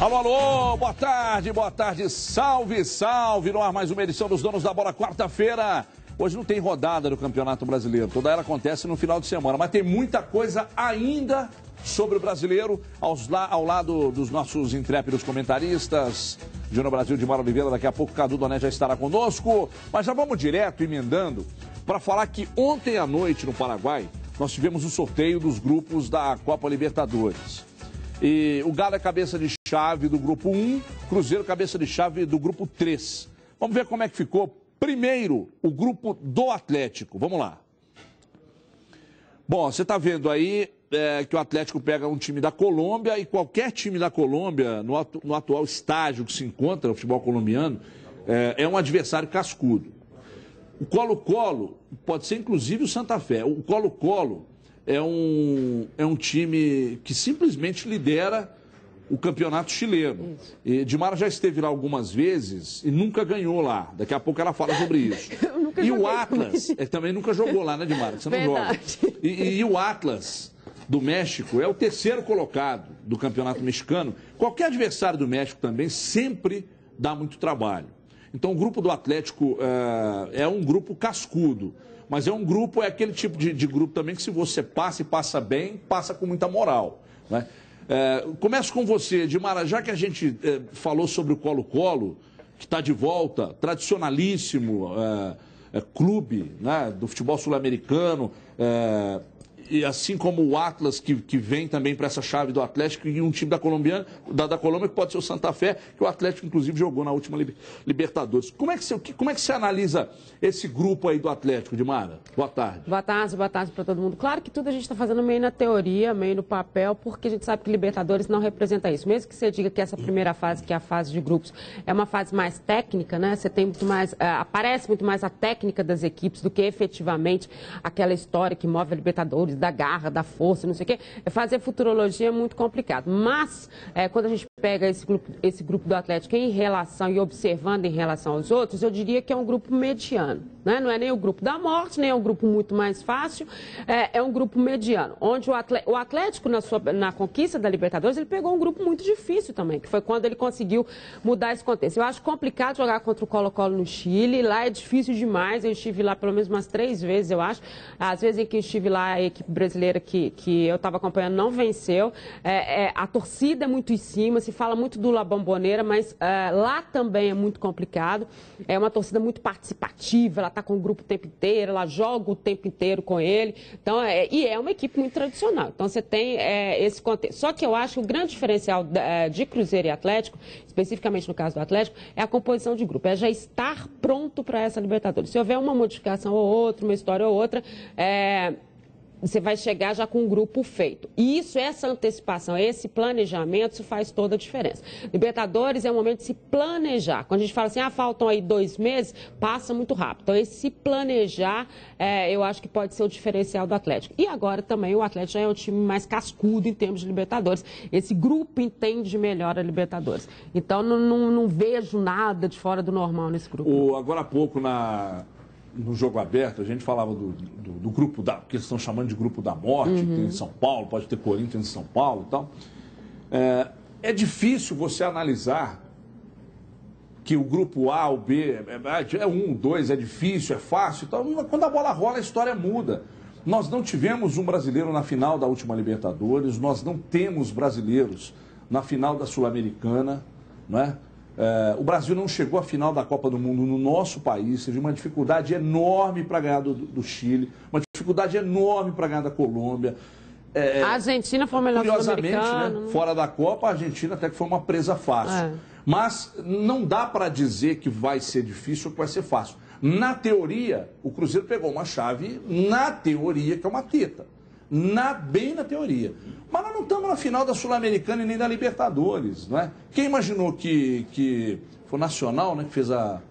Alô, alô, boa tarde, salve, salve, no ar mais uma edição dos Donos da Bola, quarta-feira. Hoje não tem rodada do Campeonato Brasileiro, toda ela acontece no final de semana, mas tem muita coisa ainda sobre o brasileiro, ao lado dos nossos intrépidos comentaristas. Júnior Brasil, de Mara Oliveira, daqui a pouco Cadu Doné já estará conosco, mas já vamos direto, emendando, para falar que ontem à noite no Paraguai, nós tivemos o sorteio dos grupos da Copa Libertadores. E o Galo é cabeça de chave do grupo 1, Cruzeiro cabeça de chave do grupo 3. Vamos ver como é que ficou. Primeiro, o grupo do Atlético. Vamos lá. Bom, você está vendo aí que o Atlético pega um time da Colômbia e qualquer time da Colômbia, no atual estágio que se encontra o futebol colombiano, é um adversário cascudo. O Colo-Colo pode ser inclusive o Santa Fé. O Colo-Colo é um time que simplesmente lidera o campeonato chileno. E Dimara já esteve lá algumas vezes e nunca ganhou lá. Daqui a pouco ela fala sobre isso. E o Atlas também nunca jogou lá, né, Dimara? Você não joga. E o Atlas do México é o terceiro colocado do campeonato mexicano. Qualquer adversário do México também sempre dá muito trabalho. Então o grupo do Atlético é um grupo cascudo. Mas é aquele tipo de grupo também que se você passa e passa bem, passa com muita moral, né? Começo com você, Dimara, já que a gente falou sobre o Colo-Colo, que está de volta, tradicionalíssimo clube, né, do futebol sul-americano, e assim como o Atlas, que vem também para essa chave do Atlético, e um time da Colômbia que pode ser o Santa Fé, que o Atlético, inclusive, jogou na última Libertadores. Como é que você analisa esse grupo aí do Atlético, Dimara? Boa tarde. Boa tarde para todo mundo. Claro que tudo a gente está fazendo meio na teoria, meio no papel, porque a gente sabe que Libertadores não representa isso. Mesmo que você diga que essa primeira fase, que é a fase de grupos, é uma fase mais técnica, né? Você tem muito mais, aparece muito mais a técnica das equipes do que efetivamente aquela história que move a Libertadores, da garra, da força, não sei o quê. Fazer futurologia é muito complicado. Mas, quando a gente pega esse grupo do Atlético em relação e observando em relação aos outros, eu diria que é um grupo mediano, né? Não é nem o grupo da morte, nem é um grupo muito mais fácil, é um grupo mediano, onde o Atlético, na conquista da Libertadores, ele pegou um grupo muito difícil também, que foi quando ele conseguiu mudar esse contexto. Eu acho complicado jogar contra o Colo-Colo no Chile, lá é difícil demais, eu estive lá pelo menos umas 3 vezes, eu acho. Às vezes em que eu estive lá, a equipe brasileira que eu estava acompanhando não venceu. A torcida é muito em cima, se fala muito do La Bombonera, mas lá também é muito complicado. É uma torcida muito participativa, ela está com o grupo o tempo inteiro, ela joga o tempo inteiro com ele. Então, e é uma equipe muito tradicional. Então você tem esse contexto. Só que eu acho que o grande diferencial de Cruzeiro e Atlético, especificamente no caso do Atlético, é a composição de grupo, é já estar pronto para essa Libertadores. Se houver uma modificação ou outra, uma história ou outra, você vai chegar já com um grupo feito. E essa antecipação, esse planejamento, isso faz toda a diferença. Libertadores é o momento de se planejar. Quando a gente fala assim, faltam aí 2 meses, passa muito rápido. Então, esse planejar, eu acho que pode ser o diferencial do Atlético. E agora também o Atlético já é um time mais cascudo em termos de Libertadores. Esse grupo entende melhor a Libertadores. Então, não vejo nada de fora do normal nesse grupo. Agora há pouco, no jogo aberto, a gente falava do grupo que eles estão chamando de grupo da morte, que tem em São Paulo, pode ter Corinthians em São Paulo e tal. É difícil você analisar que o grupo A, o B, é 1, 2, é difícil, é fácil e tal. Quando a bola rola, a história muda. Nós não tivemos um brasileiro na final da última Libertadores, nós não temos brasileiros na final da Sul-Americana, não é? O Brasil não chegou à final da Copa do Mundo no nosso país, teve uma dificuldade enorme para ganhar do Chile, uma dificuldade enorme para ganhar da Colômbia. A Argentina foi o melhor sul-americano, né? Fora da Copa, a Argentina até que foi uma presa fácil. Mas não dá para dizer que vai ser difícil ou que vai ser fácil. Na teoria, o Cruzeiro pegou uma chave, na teoria, que é uma teta. Bem na teoria. Mas nós não estamos na final da Sul-Americana e nem da Libertadores, não é? Quem imaginou que foi o Nacional, né, que fez a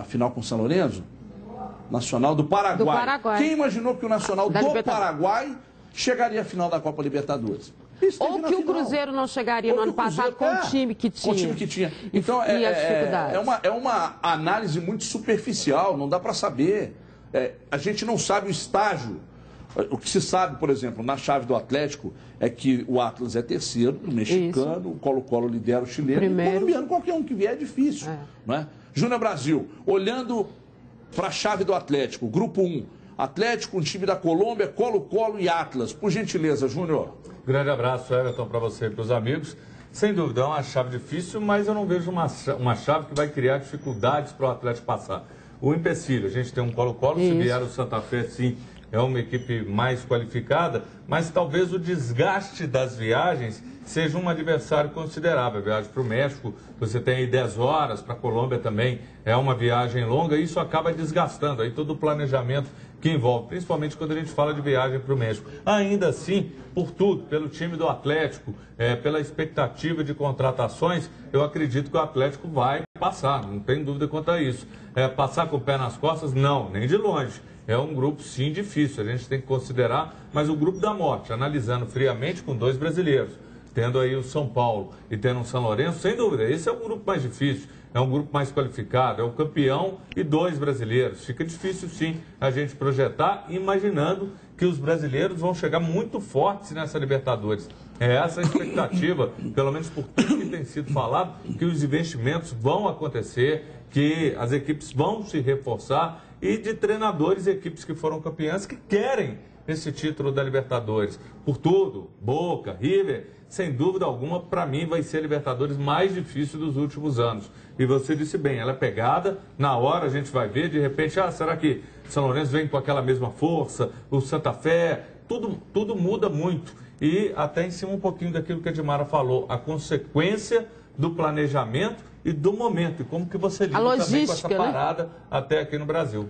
final com o São Lourenço? Nacional do Paraguai. Quem imaginou que o Nacional do Paraguai chegaria à final da Copa Libertadores? Ou que o Cruzeiro não chegaria no ano passado com o time que tinha. Com o time que tinha. Então, é uma análise muito superficial, não dá para saber. A gente não sabe o estágio O que se sabe, por exemplo, na chave do Atlético, é que o Atlas é terceiro, o mexicano, o Colo-Colo lidera o chileno, e o colombiano, qualquer um que vier é difícil. Não é? Júnior Brasil, olhando para a chave do Atlético, grupo 1, Atlético, um time da Colômbia, Colo-Colo e Atlas. Por gentileza, Júnior. Grande abraço, Everton, para você e para os amigos. Sem dúvida, é uma chave difícil, mas eu não vejo uma chave que vai criar dificuldades para o Atlético passar. O empecilho, a gente tem um Colo-Colo, se vier o Santa Fé, sim, é uma equipe mais qualificada, mas talvez o desgaste das viagens seja um adversário considerável. A viagem para o México, você tem aí 10 horas, para a Colômbia também é uma viagem longa, e isso acaba desgastando aí todo o planejamento que envolve, principalmente quando a gente fala de viagem para o México. Ainda assim, por tudo, pelo time do Atlético, pela expectativa de contratações, eu acredito que o Atlético vai passar, não tem dúvida quanto a isso. Passar com o pé nas costas? Não, nem de longe. É um grupo, sim, difícil, a gente tem que considerar, mas o grupo da morte, analisando friamente com 2 brasileiros, tendo aí o São Paulo e tendo o São Lourenço, sem dúvida, esse é o grupo mais difícil, é um grupo mais qualificado, é o campeão e 2 brasileiros. Fica difícil, sim, a gente projetar, imaginando que os brasileiros vão chegar muito fortes nessa Libertadores. É essa a expectativa, pelo menos por tudo que tem sido falado, que os investimentos vão acontecer, que as equipes vão se reforçar, e de treinadores e equipes que foram campeãs que querem esse título da Libertadores. Por tudo, Boca, River, sem dúvida alguma, para mim vai ser a Libertadores mais difícil dos últimos anos. E você disse bem, ela é pegada, na hora a gente vai ver, de repente, será que São Lourenço vem com aquela mesma força, o Santa Fé, tudo muda muito. E até em cima um pouquinho daquilo que a Edmara falou, a consequência do planejamento e do momento, e como que você lida também com essa parada, né, até aqui no Brasil.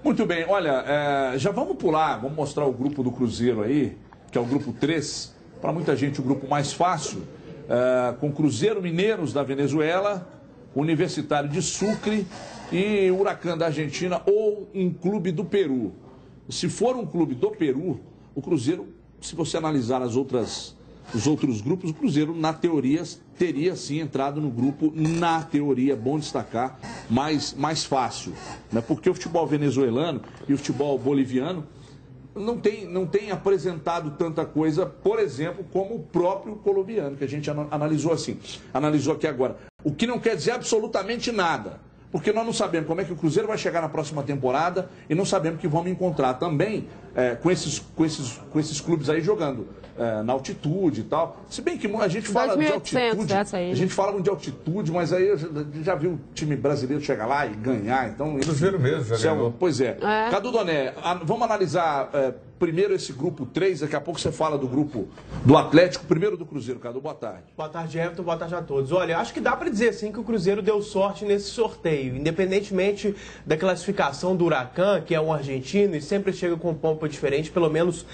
Muito bem, olha, já vamos pular, vamos mostrar o grupo do Cruzeiro aí, que é o grupo 3, para muita gente o grupo mais fácil, com Cruzeiro Mineiros da Venezuela, Universitário de Sucre e Huracán da Argentina, ou um clube do Peru. Se for um clube do Peru, o Cruzeiro, se você analisar os outros grupos, o Cruzeiro, na teoria, teria sim entrado no grupo, na teoria, bom destacar, mais fácil. Né? Porque o futebol venezuelano e o futebol boliviano não tem apresentado tanta coisa, por exemplo, como o próprio colombiano, que a gente analisou aqui agora. O que não quer dizer absolutamente nada. Porque nós não sabemos como é que o Cruzeiro vai chegar na próxima temporada e não sabemos o que vamos encontrar também com esses clubes aí jogando na altitude e tal. Se bem que a gente fala de altitude, a gente fala muito de altitude, mas aí eu já vi o time brasileiro chegar lá e ganhar. Então, o Cruzeiro mesmo já ganhou. Pois é. Cadu Doné, vamos analisar primeiro esse grupo 3, daqui a pouco você fala do grupo do Atlético, primeiro do Cruzeiro. Cadu, boa tarde. Boa tarde, Everton, boa tarde a todos. Olha, acho que dá para dizer assim que o Cruzeiro deu sorte nesse sorteio, independentemente da classificação do Huracán, que é um argentino e sempre chega com pompa diferente, pelo menos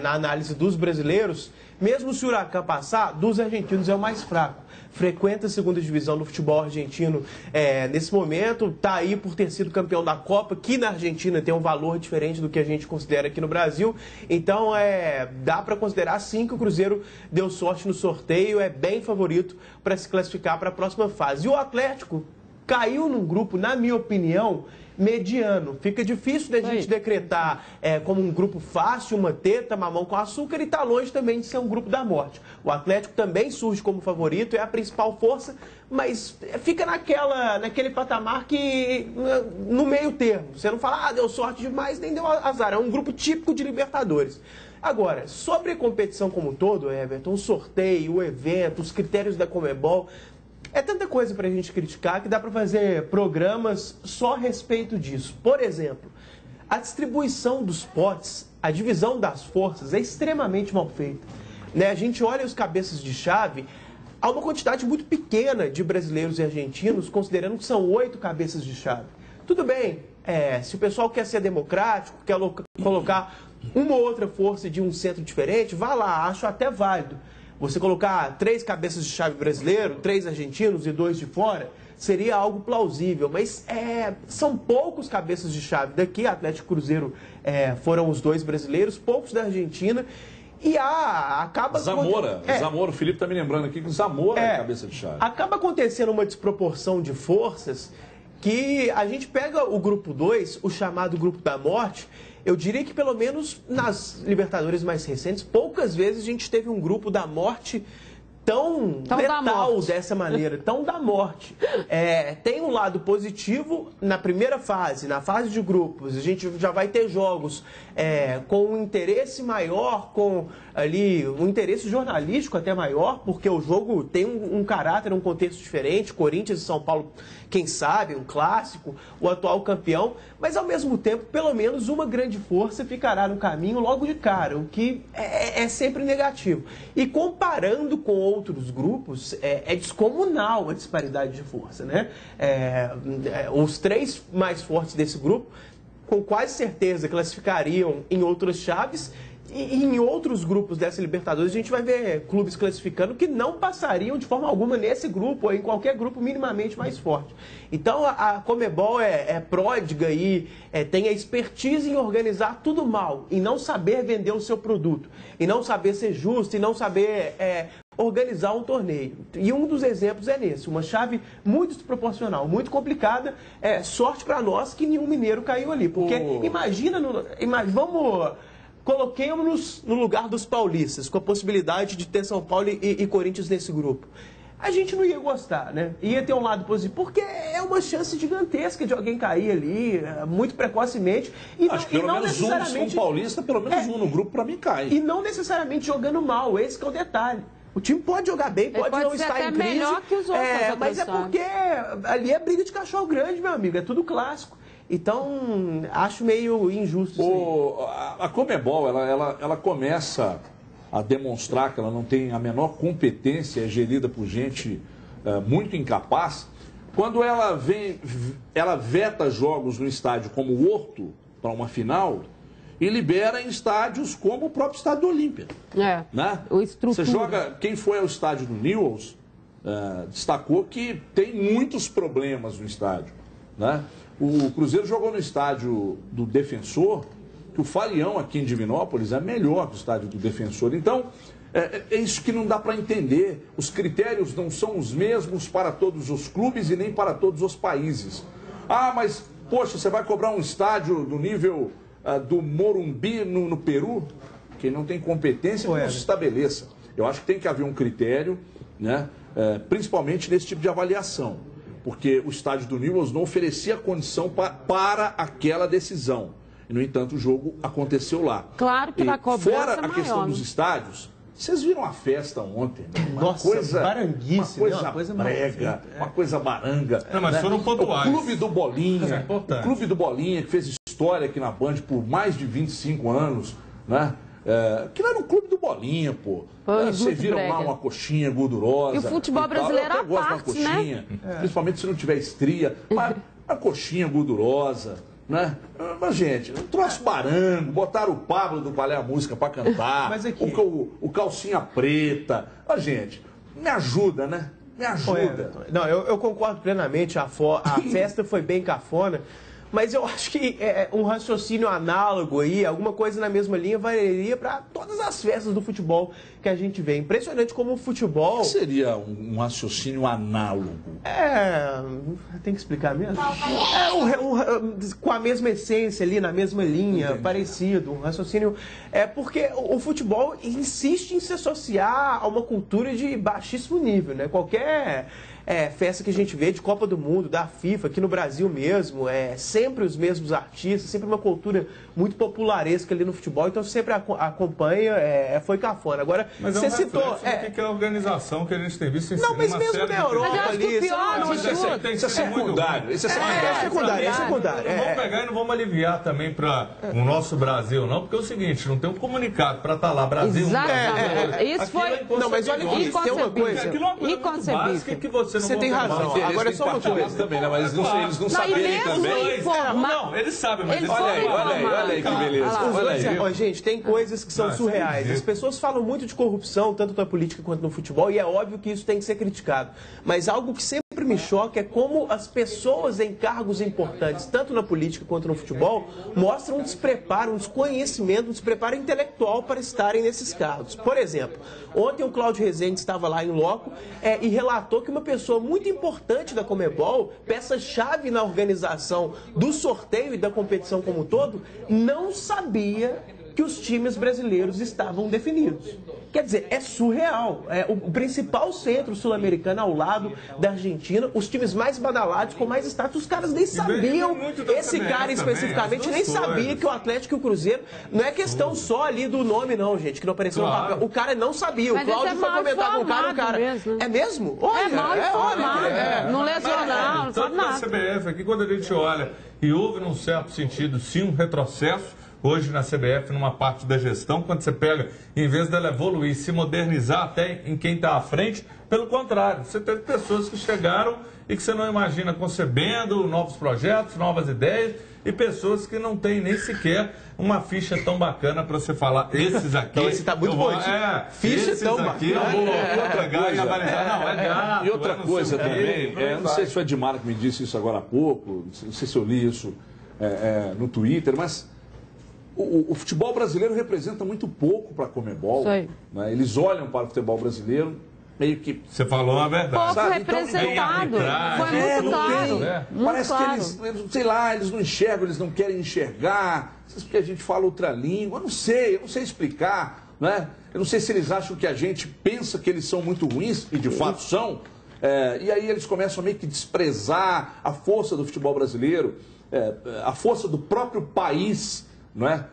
na análise dos brasileiros. Mesmo se o Huracán passar, dos argentinos é o mais fraco. Frequenta a segunda divisão do futebol argentino nesse momento, está aí por ter sido campeão da Copa, que na Argentina tem um valor diferente do que a gente considera aqui no Brasil. Então, dá para considerar sim que o Cruzeiro deu sorte no sorteio, é bem favorito para se classificar para a próxima fase. E o Atlético caiu num grupo, na minha opinião, mediano. Fica difícil da gente decretar como um grupo fácil, uma teta, mamão com açúcar, e está longe também de ser um grupo da morte. O Atlético também surge como favorito, é a principal força, mas fica naquele patamar que, no meio termo, você não fala, deu sorte demais, nem deu azar. É um grupo típico de Libertadores. Agora, sobre a competição como um todo, Everton, o sorteio, o evento, os critérios da Conmebol, é tanta coisa para a gente criticar que dá para fazer programas só a respeito disso. Por exemplo, a distribuição dos potes, a divisão das forças é extremamente mal feita. A gente olha os cabeças de chave, há uma quantidade muito pequena de brasileiros e argentinos, considerando que são 8 cabeças de chave. Tudo bem, se o pessoal quer ser democrático, quer colocar uma ou outra força de um centro diferente, vá lá, acho até válido. Você colocar 3 cabeças de chave brasileiro, 3 argentinos e 2 de fora, seria algo plausível. Mas são poucos cabeças de chave daqui, Atlético e Cruzeiro foram os 2 brasileiros, poucos da Argentina. E acaba... Zamora, o Felipe está me lembrando aqui que o Zamora é cabeça de chave. Acaba acontecendo uma desproporção de forças que a gente pega o grupo 2, o chamado grupo da morte. Eu diria que pelo menos nas Libertadores mais recentes, poucas vezes a gente teve um grupo da morte tão letal dessa maneira, tão da morte. Tem um lado positivo na primeira fase, na fase de grupos, a gente já vai ter jogos com um interesse maior, com ali um interesse jornalístico até maior, porque o jogo tem um caráter, um contexto diferente, Corinthians e São Paulo, quem sabe, um clássico, o atual campeão, mas ao mesmo tempo, pelo menos uma grande força ficará no caminho logo de cara, o que é sempre negativo. E comparando com outros grupos, é descomunal a disparidade de força, né? Os 3 mais fortes desse grupo, com quase certeza, classificariam em outras chaves. E em outros grupos dessa Libertadores, a gente vai ver clubes classificando que não passariam de forma alguma nesse grupo ou em qualquer grupo minimamente mais forte. Então, a Conmebol é pródiga e tem a expertise em organizar tudo mal, e não saber vender o seu produto, e não saber ser justo, e não saber organizar um torneio. E um dos exemplos é nesse, uma chave muito desproporcional, muito complicada. Sorte para nós que nenhum mineiro caiu ali, porque coloquemos-nos no lugar dos paulistas, com a possibilidade de ter São Paulo e Corinthians nesse grupo. A gente não ia gostar, né? Ia ter um lado positivo, porque é uma chance gigantesca de alguém cair ali, muito precocemente. Acho que pelo menos um paulista, pelo menos um no grupo, para mim, cai. E não necessariamente jogando mal, esse que é o detalhe. O time pode jogar bem, pode não estar em crise. Melhor que os outros, mas é porque ali é briga de cachorro grande, meu amigo, é tudo clássico. Então, acho meio injusto isso aí. A Conmebol, ela começa a demonstrar que ela não tem a menor competência, é gerida por gente muito incapaz, quando ela veta jogos no estádio como o Horto, para uma final, e libera em estádios como o próprio estádio do Olímpia. Né? Você joga, quem foi ao estádio do Newell's, destacou que tem muitos problemas no estádio, né? O Cruzeiro jogou no estádio do Defensor, que o Farião aqui em Divinópolis é melhor que o estádio do Defensor. Então, é isso que não dá para entender. Os critérios não são os mesmos para todos os clubes e nem para todos os países. Ah, mas, poxa, você vai cobrar um estádio do nível do Morumbi no Peru? Quem não tem competência não se estabeleça. Eu acho que tem que haver um critério, né? Principalmente nesse tipo de avaliação. Porque o estádio do Newell's não oferecia condição para aquela decisão. E, no entanto, o jogo aconteceu lá. Claro que na cobrança fora é maior, a questão dos estádios, vocês viram a festa ontem? Né? Nossa, baranguice, uma coisa brega, uma coisa baranga. Não, mas né? foram pontuais. O Clube do Bolinha, que fez história aqui na Band por mais de 25 anos, né? Aquilo era um Clube do Bolinha, pô. Você vira lá uma coxinha gordurosa. E o futebol brasileiro eu até gosto de uma coxinha, principalmente se não tiver estria. Mas uma coxinha gordurosa, né? Mas, gente, um troço barango. Botaram o Pablo do Qual é a Música pra cantar. Mas aqui... o calcinha preta. Mas, gente, me ajuda, né? Me ajuda. Não, eu concordo plenamente. A festa foi bem cafona. Mas eu acho que um raciocínio análogo aí, alguma coisa na mesma linha, valeria para todas as festas do futebol que a gente vê. Impressionante como o futebol... O que seria um raciocínio análogo? Tem que explicar mesmo? Com a mesma essência ali, na mesma linha, entendi. Parecido. Um raciocínio... porque o futebol insiste em se associar a uma cultura de baixíssimo nível, né? Qualquer... festa que a gente vê de Copa do Mundo, da FIFA, aqui no Brasil mesmo, sempre os mesmos artistas, sempre uma cultura muito popularesca ali no futebol, então sempre acompanha, foi cafona. Agora, mas você citou... que é a organização que a gente tem visto em não, mas mesmo na Europa ali... Isso é secundário. Isso é secundário. Não vamos pegar e não vamos aliviar também para o nosso Brasil, não, porque é o seguinte, não tem um comunicado para estar lá, Brasil... Isso foi... Não, mas olha aqui, tem uma coisa... Inconcebível. Que você tem razão. Agora é só uma coisa também, né? Mas eles não saberem também. Não, eles sabem, mas olha aí que beleza. Gente, tem coisas que são surreais. As pessoas falam muito de corrupção, tanto na política quanto no futebol, e é óbvio que isso tem que ser criticado. Mas algo que sempre me choca é como as pessoas em cargos importantes, tanto na política quanto no futebol, mostram um despreparo, um desconhecimento, um despreparo intelectual para estarem nesses cargos. Por exemplo, ontem o Cláudio Rezende estava lá em loco e relatou que uma pessoa muito importante da Conmebol, peça-chave na organização do sorteio e da competição como um todo, não sabia que os times brasileiros estavam definidos. Quer dizer, é surreal. O principal centro sul-americano ao lado da Argentina, os times mais badalados, com mais status, os caras nem sabiam. Esse cara especificamente nem sabia que o Atlético e o Cruzeiro não é questão só ali do nome, não, gente, que não apareceu no papel. O cara não sabia. O Cláudio foi comentar com o cara. Mesmo. É mesmo? Olha, é mal informado. Não lê jornal, não sabe nada. Tanto na CBF aqui, quando a gente olha, e houve, num certo sentido, sim, um retrocesso, hoje na CBF, numa parte da gestão, quando você pega, em vez dela evoluir, se modernizar até em quem está à frente, pelo contrário, você teve pessoas que chegaram e que você não imagina concebendo novos projetos, novas ideias, e pessoas que não têm nem sequer uma ficha tão bacana para você falar, esses aqui... Então esse está muito bom. Ficha tão bacana. Outra coisa, e outra coisa também, não sei se foi o Edmar que me disse isso agora há pouco, não sei se eu li isso no Twitter, mas... O futebol brasileiro representa muito pouco para a Conmebol. Né? Eles olham para o futebol brasileiro meio que... Você falou a verdade. Pouco representado. Foi muito claro. Parece que eles, sei lá, eles não enxergam, eles não querem enxergar. Porque a gente fala outra língua. Eu não sei explicar. Né? Eu não sei se eles acham que a gente pensa que eles são muito ruins, e de fato são. E aí eles começam a meio que desprezar a força do futebol brasileiro, a força do próprio país, não é?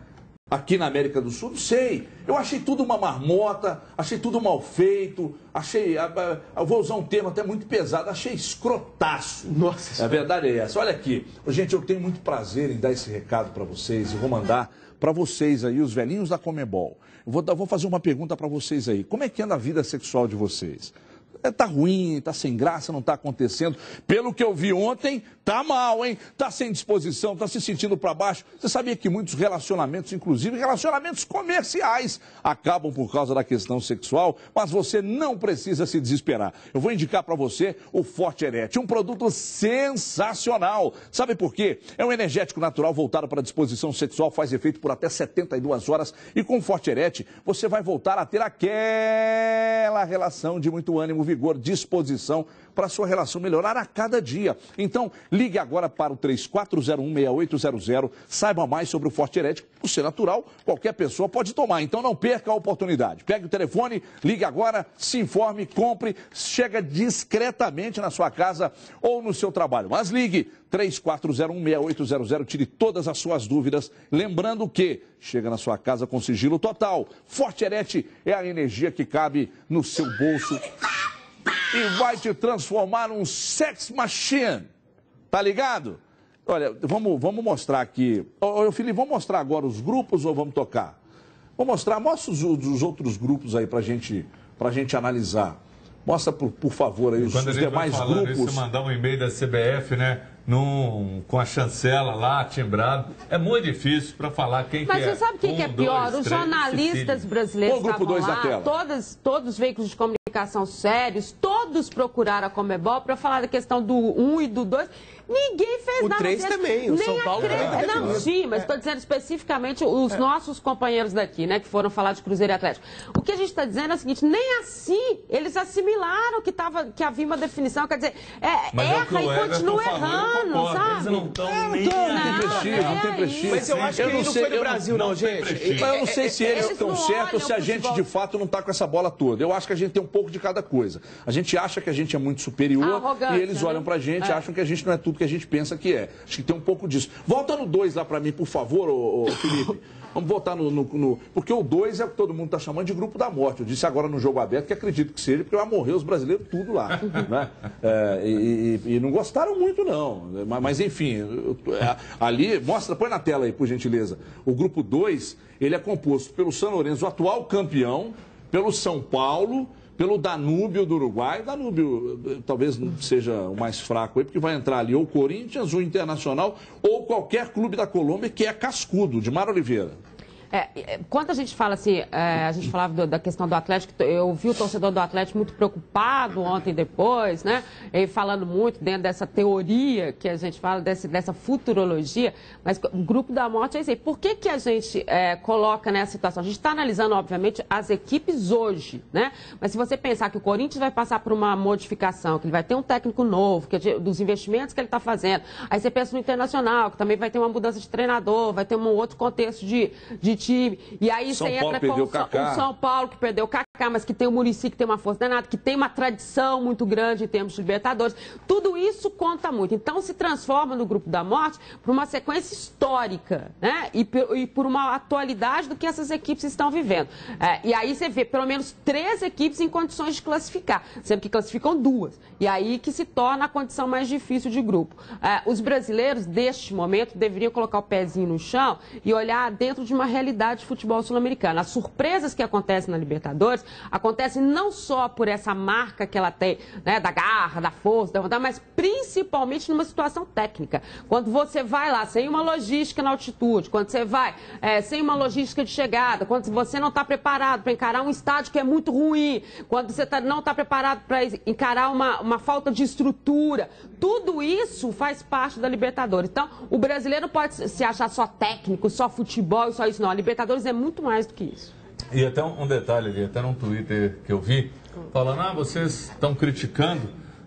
Aqui na América do Sul, não sei. Eu achei tudo uma marmota, achei tudo mal feito, eu vou usar um termo até muito pesado, achei escrotaço. Nossa. A verdade é essa. Olha aqui, gente, eu tenho muito prazer em dar esse recado para vocês e vou mandar para vocês aí, os velhinhos da Conmebol. Eu vou fazer uma pergunta para vocês aí. Como é que anda a vida sexual de vocês? Tá ruim, tá sem graça, não tá acontecendo. Pelo que eu vi ontem, tá mal, hein? Tá sem disposição, tá se sentindo para baixo. Você sabia que muitos relacionamentos, inclusive relacionamentos comerciais, acabam por causa da questão sexual? Mas você não precisa se desesperar. Eu vou indicar para você o Forte Erectio, um produto sensacional. Sabe por quê? É um energético natural voltado para a disposição sexual, faz efeito por até 72 horas. E com o Forte Erectio, você vai voltar a ter aquela relação de muito ânimo, vigor, disposição para a sua relação melhorar a cada dia. Então, ligue agora para o 34016800, saiba mais sobre o Forte Erectio. Por ser natural, qualquer pessoa pode tomar, então não perca a oportunidade. Pegue o telefone, ligue agora, se informe, compre, chega discretamente na sua casa ou no seu trabalho. Mas ligue 34016800, tire todas as suas dúvidas, lembrando que chega na sua casa com sigilo total. Forte Erectio é a energia que cabe no seu bolso e vai te transformar num sex machine. Tá ligado? Olha, vamos mostrar aqui. Felipe, vamos mostrar agora os grupos ou vamos tocar? Mostra os outros grupos aí pra gente analisar. Mostra, por favor, aí os demais grupos. Isso, mandar um e-mail da CBF, né? Com a chancela lá, timbrado. É muito difícil para falar quem Mas que é. Mas você sabe o que é pior? Os jornalistas brasileiros estavam lá, todos os veículos de comunicação sérios, todos procuraram a Conmebol para falar da questão do 1 e do 2. Ninguém fez nada. O 3 também, o São Paulo também. Não, sim, mas estou dizendo especificamente os nossos companheiros daqui, né, que foram falar de Cruzeiro e Atlético. O que a gente está dizendo é o seguinte, nem assim eles assimilaram que havia uma definição, quer dizer, erra e continua errando, sabe? Eles não estão nem... Não tem prestígio. Mas eu acho que ele não foi no Brasil, não, gente. Eu não sei se eles estão certos ou se a gente, de fato, não está com essa bola toda. Eu acho que a gente tem um pouco de cada coisa. A gente acha que a gente é muito superior e eles olham pra gente e acham que a gente não é tudo que a gente pensa que é. Acho que tem um pouco disso. Volta no 2 lá pra mim, por favor, Felipe. Vamos voltar no... Porque o 2 é o que todo mundo está chamando de grupo da morte. Eu disse agora no jogo aberto que acredito que seja, porque vai morrer os brasileiros tudo lá. Né? E não gostaram muito, não. Mas enfim, ali, põe na tela aí, por gentileza. O grupo 2, ele é composto pelo São Lourenço, o atual campeão, pelo São Paulo, pelo Danúbio do Uruguai. O Danúbio talvez não seja o mais fraco aí, porque vai entrar ali ou o Corinthians, ou o Internacional, ou qualquer clube da Colômbia que é cascudo, de Mar Oliveira. Quando a gente fala assim, a gente falava da questão do Atlético, eu vi o torcedor do Atlético muito preocupado ontem e depois, né? E falando muito dentro dessa teoria que a gente fala, dessa futurologia, mas o grupo da morte é isso aí. Por que a gente coloca nessa situação? A gente está analisando, obviamente, as equipes hoje, né? Mas se você pensar que o Corinthians vai passar por uma modificação, que ele vai ter um técnico novo, dos investimentos que ele está fazendo, aí você pensa no Internacional, que também vai ter uma mudança de treinador, vai ter um outro contexto de time, e aí você entra com o São Paulo, que perdeu o Kaká, mas que tem o Muricy, que tem uma força danada, que tem uma tradição muito grande em termos de Libertadores. Tudo isso conta muito. Então, se transforma no grupo da morte por uma sequência histórica, né? E por uma atualidade do que essas equipes estão vivendo. E aí você vê pelo menos 3 equipes em condições de classificar, sendo que classificam 2. E aí que se torna a condição mais difícil de grupo. Os brasileiros, deste momento, deveriam colocar o pezinho no chão e olhar dentro de uma realidade de futebol sul-americano. As surpresas que acontecem na Libertadores acontecem não só por essa marca que ela tem, né, da garra, da força, da vontade, mas principalmente numa situação técnica. Quando você vai lá sem uma logística na altitude, quando você vai sem uma logística de chegada, quando você não está preparado para encarar um estádio que é muito ruim, quando você não está preparado para encarar uma falta de estrutura, tudo isso faz parte da Libertadores. Então, o brasileiro pode se achar só técnico, só futebol e só isso. Não, a Libertadores é muito mais do que isso. E até um detalhe ali, até num Twitter que eu vi, falando, vocês estão criticando,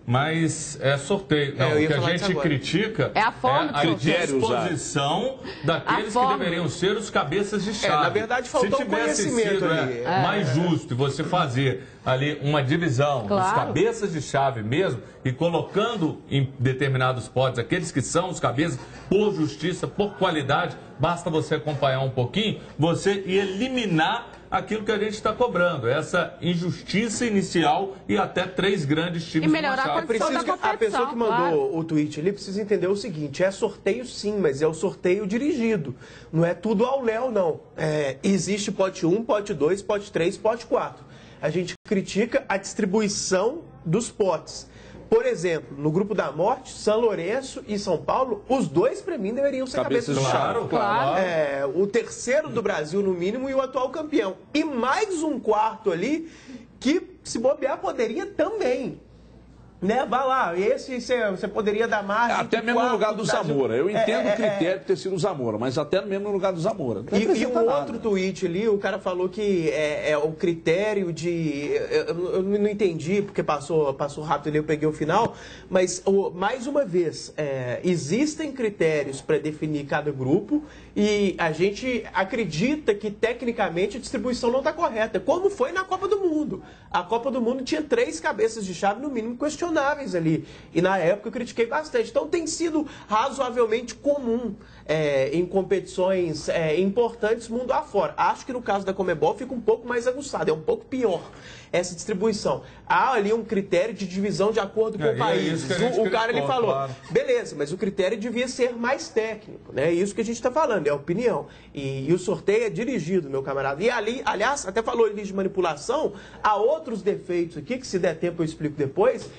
mas é sorteio. Não, o que a gente critica é a forma a disposição daqueles que deveriam ser os cabeças de chave. Na verdade, faltou conhecimento ali. Mais justo você fazer ali uma divisão dos cabeças de chave mesmo e colocando em determinados potes aqueles que são os cabeças por justiça, por qualidade, basta você acompanhar um pouquinho, você eliminar aquilo que a gente está cobrando, essa injustiça inicial e até 3 grandes times. E melhorar a condição da competição, a pessoa que mandou o tweet ali precisa entender o seguinte, é sorteio sim, mas é o sorteio dirigido. Não é tudo ao léu, não. Existe pote 1, pote 2, pote 3, pote 4. A gente critica a distribuição dos potes. Por exemplo, no grupo da morte, São Lourenço e São Paulo, os 2, para mim, deveriam ser cabeças de chave. Claro. O terceiro do Brasil, no mínimo, e o atual campeão. E mais um quarto ali que, se bobear, poderia também. Né? Vai lá, esse você poderia dar margem. Até mesmo no lugar do Zamora. Eu entendo o critério de ter sido o Zamora, mas até mesmo no lugar do Zamora. E um outro tweet ali, o cara falou que é o critério de. Eu não entendi, porque passou rápido ali, eu peguei o final, mas mais uma vez, existem critérios para definir cada grupo e a gente acredita que tecnicamente a distribuição não está correta, como foi na Copa do Mundo. A Copa do Mundo tinha 3 cabeças de chave, no mínimo, questionáveis ali. E na época eu critiquei bastante. Então tem sido razoavelmente comum em competições importantes mundo afora. Acho que no caso da Conmebol fica um pouco mais aguçado, é um pouco pior essa distribuição. Há ali um critério de divisão de acordo com o país. O cara ele falou, beleza, mas o critério devia ser mais técnico, né? É isso que a gente está falando, é a opinião. E o sorteio é dirigido, meu camarada. E ali, aliás, até falou ali de manipulação, há outros defeitos aqui, que se der tempo eu explico depois,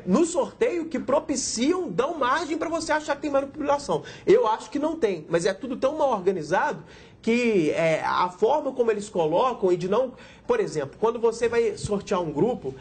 no sorteio que propiciam, dão margem para você achar que tem manipulação. Eu acho que não tem, mas é tudo tão mal organizado que a forma como eles colocam e de não... Por exemplo, quando você vai sortear um grupo,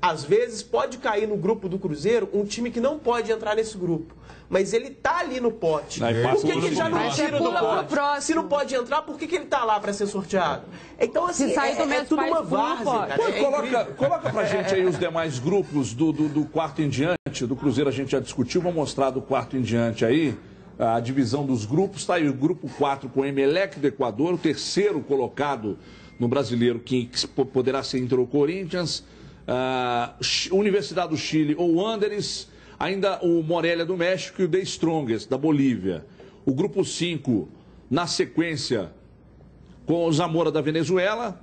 às vezes pode cair no grupo do Cruzeiro um time que não pode entrar nesse grupo. Mas ele tá ali no pote. Por que ele já não tira do pote? Se não pode entrar, por que ele tá lá para ser sorteado? Então, assim, é tudo uma várzea, cara. Coloca pra gente aí os demais grupos do quarto em diante. Do Cruzeiro a gente já discutiu, vou mostrar do quarto em diante aí. A divisão dos grupos, está aí o grupo 4 com o Emelec do Equador, o terceiro colocado no brasileiro, que poderá ser Inter ou Corinthians, Universidade do Chile ou Wanderers, ainda o Morelia do México e o The Strongest da Bolívia. O grupo 5, na sequência, com o Zamora da Venezuela,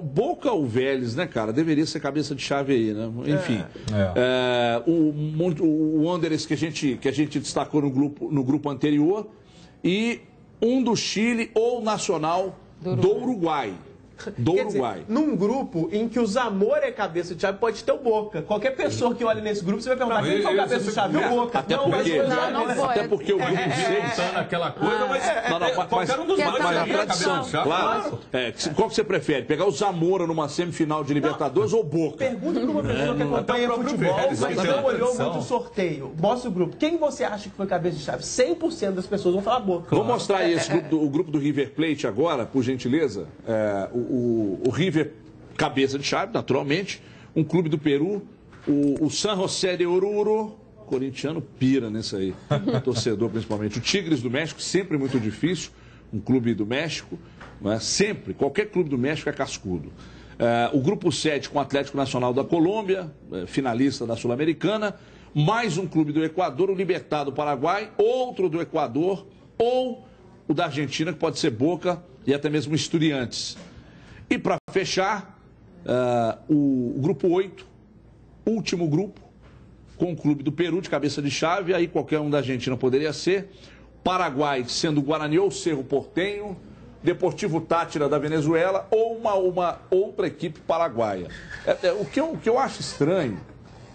Boca ou Vélez, né, cara? Deveria ser cabeça de chave aí, né? Enfim. O Wanderers que a gente destacou no grupo anterior e um do Chile ou Nacional do Uruguai. do Quer dizer, Uruguai. num grupo em que o Zamora é cabeça de chave, pode ter o Boca. Qualquer pessoa que olhe nesse grupo, você vai perguntar quem foi o cabeça de chave? O Boca. Até porque o grupo C tá naquela coisa, mas qualquer um dos dois mas a aí, tradição, claro. Qual que você prefere? Pegar o Zamora numa semifinal de Libertadores ou Boca? Pergunta para uma pessoa que acompanha futebol, mas não olhou muito o sorteio. Mostra o grupo. Quem você acha que foi cabeça de chave? 100% das pessoas vão falar Boca. Vou mostrar aí o grupo do River Plate agora, por gentileza. O River, cabeça de chave, naturalmente. Um clube do Peru, o San José de Oruro. Corintiano pira nisso aí, torcedor principalmente. O Tigres do México, sempre muito difícil. Um clube do México, não é? Sempre, qualquer clube do México é cascudo. O grupo 7 com o Atlético Nacional da Colômbia, finalista da Sul-Americana. Mais um clube do Equador, o Libertad do Paraguai, outro do Equador, ou o da Argentina, que pode ser Boca e até mesmo Estudiantes. E para fechar, o grupo 8, último grupo, com o clube do Peru de cabeça de chave, aí qualquer um da Argentina poderia ser. Paraguai sendo o Guarani ou Cerro Porteño, Deportivo Táchira da Venezuela ou uma outra equipe paraguaia. O que eu acho estranho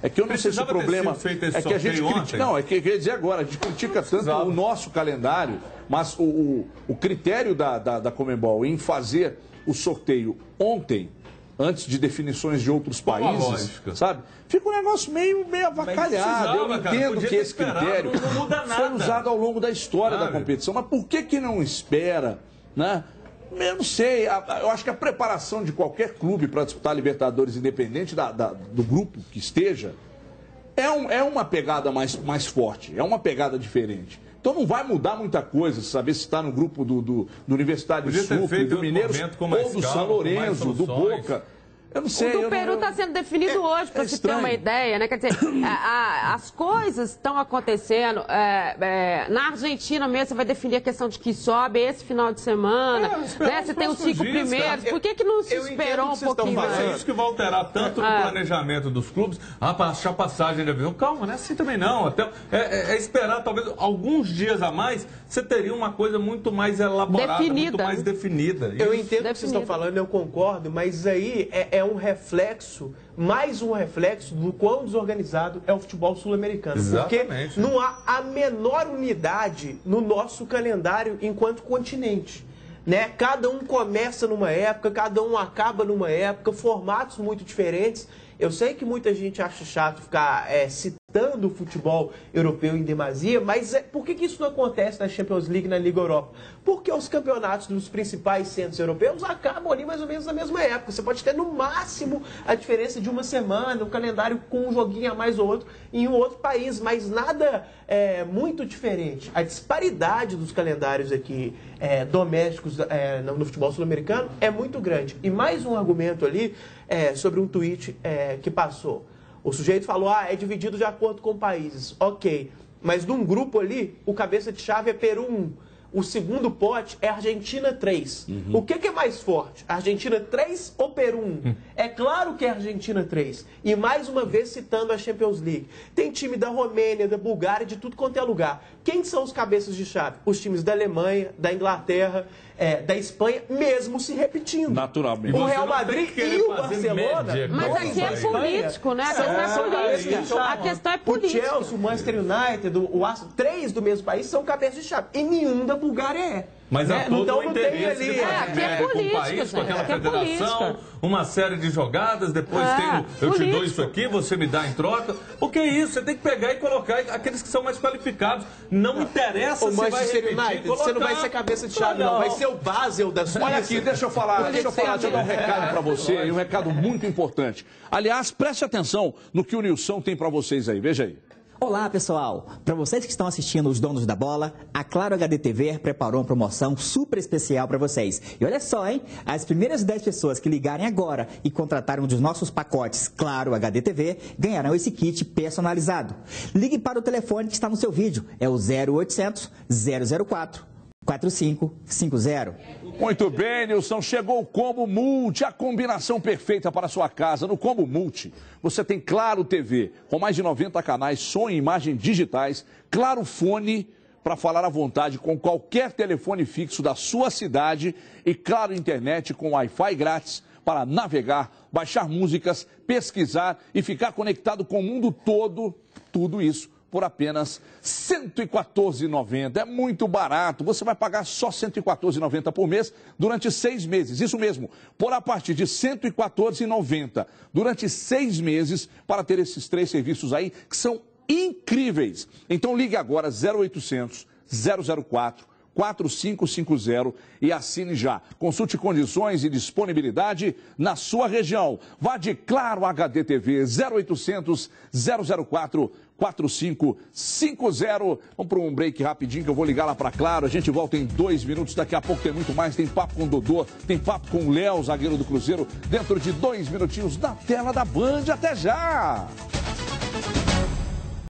é que eu não sei se o problema é que a gente critica. Não, é que eu queria dizer agora, a gente critica tanto o nosso calendário, mas o critério da Conmebol em fazer o sorteio ontem, antes de definições de outros países, sabe? Fica um negócio meio avacalhado. Eu entendo que esse critério foi usado ao longo da história da competição, mas por que não espera, né? Eu não sei, eu acho que a preparação de qualquer clube para disputar a Libertadores, independente do grupo que esteja, é uma pegada mais forte, é uma pegada diferente. Então não vai mudar muita coisa, saber se está no grupo do Universitário de Sucre, do Mineiros, ou do São Lourenço, do Boca. Eu não sei. O do Peru está sendo definido hoje, para você ter uma ideia, né? Quer dizer, as coisas estão acontecendo. Na Argentina mesmo, você vai definir a questão de que sobe esse final de semana. Né? Você tem os 5 primeiros. Por que não se esperou um pouquinho mais? É isso que vai alterar tanto no planejamento dos clubes. Para achar passagem de avião. Calma, não é assim também não. É esperar talvez alguns dias a mais, você teria uma coisa muito mais elaborada, muito mais definida. Eu entendo o que vocês estão falando, eu concordo, mas aí é um reflexo, mais um reflexo do quão desorganizado é o futebol sul-americano. Porque não há a menor unidade no nosso calendário enquanto continente. Né? Cada um começa numa época, cada um acaba numa época, formatos muito diferentes. Eu sei que muita gente acha chato ficar citando o futebol europeu em demasia, mas por que isso não acontece na Champions League e na Liga Europa? Porque os campeonatos dos principais centros europeus acabam ali mais ou menos na mesma época. Você pode ter no máximo a diferença de uma semana, um calendário com um joguinho a mais ou outro em um outro país, mas nada muito diferente. A disparidade dos calendários aqui domésticos no futebol sul-americano é muito grande. E mais um argumento ali sobre um tweet que passou. O sujeito falou, é dividido de acordo com países. Ok, mas num grupo ali, o cabeça de chave é Peru 1. O segundo pote é Argentina 3. O que é mais forte? Argentina 3 ou Peru 1? É claro que é Argentina 3. E mais uma vez citando a Champions League. Tem time da Romênia, da Bulgária, de tudo quanto é lugar. Quem são os cabeças de chave? Os times da Alemanha, da Inglaterra, da Espanha, mesmo se repetindo. Naturalmente. O Real Madrid e o Barcelona. Mas aqui é político, né? A questão é política. A questão é política. O Chelsea, o Manchester United, o Arsenal, 3 do mesmo país são cabeças de chave. E nenhum da Bulgária é. Mas há todo o interesse de fazer com o país, com aquela federação, uma série de jogadas, depois eu te dou isso aqui, você me dá em troca. Porque é isso, você tem que pegar e colocar aqueles que são mais qualificados. Não interessa se vai repetir, United, você não vai ser cabeça de chave, não. Vai ser o Basel da Suíça. Olha aqui, deixa eu dar um recado para você, e um recado muito importante. Aliás, preste atenção no que o Nilson tem para vocês aí, veja aí. Olá, pessoal! Para vocês que estão assistindo Os Donos da Bola, a Claro HD TV preparou uma promoção super especial para vocês. E olha só, hein? As primeiras 10 pessoas que ligarem agora e contratarem um dos nossos pacotes Claro HD TV ganharão esse kit personalizado. Ligue para o telefone que está no seu vídeo. É o 0800 004 4550. Muito bem, Nilson. Chegou o Combo Multi, a combinação perfeita para a sua casa. No Combo Multi, você tem Claro TV, com mais de 90 canais, som e imagem digitais, Claro Fone, para falar à vontade com qualquer telefone fixo da sua cidade e, claro, internet com Wi-Fi grátis para navegar, baixar músicas, pesquisar e ficar conectado com o mundo todo. Tudo isso por apenas R$ 114,90. É muito barato. Você vai pagar só R$ 114,90 por mês durante 6 meses. Isso mesmo, por a partir de R$ 114,90 durante 6 meses para ter esses 3 serviços aí que são incríveis. Então ligue agora 0800 004 4550 e assine já. Consulte condições e disponibilidade na sua região. Vá de Claro HD TV 0800 004 4550. Vamos para um break rapidinho que eu vou ligar lá para Claro. A gente volta em 2 minutos. Daqui a pouco tem muito mais. Tem papo com o Dodô, tem papo com o Léo, zagueiro do Cruzeiro, dentro de 2 minutinhos na tela da Band. Até já!